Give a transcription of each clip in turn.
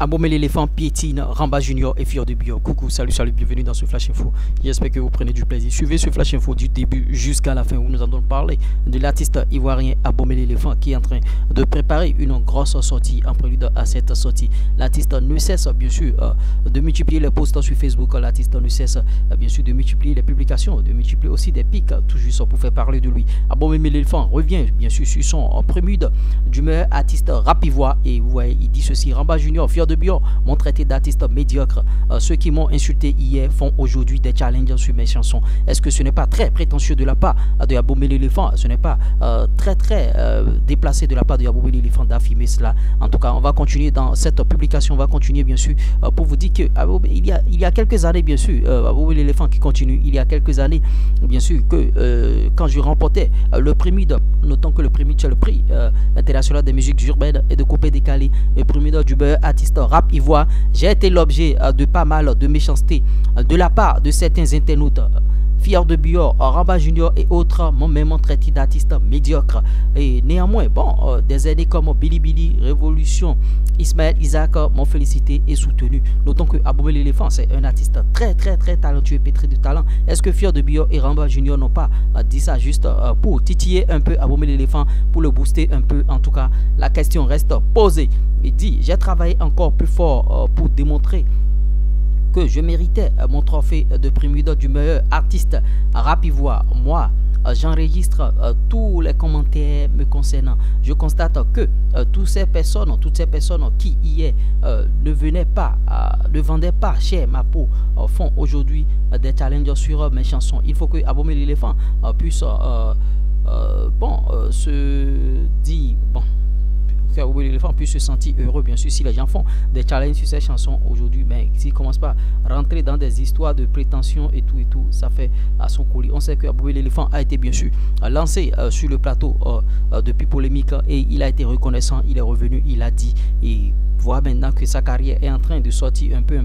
Abomey l'éléphant piétine, Ramba Junior et Fior de Bio. Coucou, salut, bienvenue dans ce Flash Info. J'espère que vous prenez du plaisir. Suivez ce Flash Info du début jusqu'à la fin où nous allons parler de l'artiste ivoirien Abomey l'éléphant qui est en train de préparer une grosse sortie en prélude à cette sortie. L'artiste ne cesse bien sûr de multiplier les posts sur Facebook. L'artiste ne cesse bien sûr de multiplier les publications, de multiplier aussi des pics, tout juste pour faire parler de lui. Abomey l'éléphant revient bien sûr sur son prélude du meilleur artiste rap ivoire et vous voyez, il dit ceci: Ramba Junior, Fior de Bio m'ont traité d'artiste médiocre. Ceux qui m'ont insulté hier font aujourd'hui des challenges sur mes chansons. Est-ce que ce n'est pas très prétentieux de la part de Abomey l'éléphant? Ce n'est pas très déplacé de la part de Abomey l'éléphant d'affirmer cela? En tout cas, on va continuer dans cette publication. On va continuer bien sûr pour vous dire que il y a quelques années bien sûr, Abomey l'éléphant qui continue. Il y a quelques années bien sûr que quand je remportais le prix notons que le prix c'est le prix international des musiques urbaines et de coupé décalé, le prix du meilleur artiste rap ivoire, j'ai été l'objet de pas mal de méchanceté de la part de certains internautes. Fior de Bio, Ramba Junior et autres m'ont même traité d'artiste médiocre. Et néanmoins, bon, des années comme Bilibili, Révolution, Ismaël Isaac m'ont félicité et soutenu. Notons que Abomey l'éléphant, c'est un artiste très talentueux, pétri de talent. Est-ce que Fior de Bio et Ramba Junior n'ont pas dit ça juste pour titiller un peu Abomey l'éléphant, pour le booster un peu? En tout cas, la question reste posée. Il dit: j'ai travaillé encore plus fort pour démontrer que je méritais mon trophée de prix du meilleur artiste rap ivoire. Moi, j'enregistre tous les commentaires me concernant. Je constate que toutes ces personnes qui hier ne vendaient pas cher ma peau, font aujourd'hui des challenges sur mes chansons. Il faut que Abomey l'éléphant puisse se dire Abomey l'éléphant puisse se sentir heureux bien sûr si les gens font des challenges sur ces chansons aujourd'hui, mais s'ils ne commencent pas à rentrer dans des histoires de prétention et tout, ça fait à son colis. On sait que Abomey l'éléphant a été bien sûr lancé sur le plateau depuis polémique et il a été reconnaissant, il est revenu, il a dit, et voit maintenant que sa carrière est en train de sortir un peu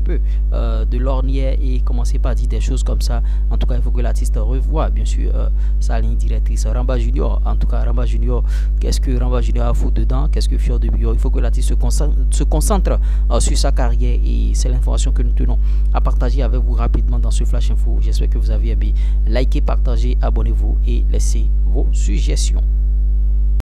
de l'ornière et commencer par dire des choses comme ça. En tout cas, il faut que l'artiste revoie bien sûr sa ligne directrice. Ramba Junior, en tout cas Ramba Junior, qu'est-ce que Ramba Junior a foutu dedans? Qu'est-ce que Fior de Bio? Il faut que l'artiste se concentre sur sa carrière et c'est l'information que nous tenons à partager avec vous rapidement dans ce Flash Info. J'espère que vous avez aimé. Likez, partagez, abonnez-vous et laissez vos suggestions.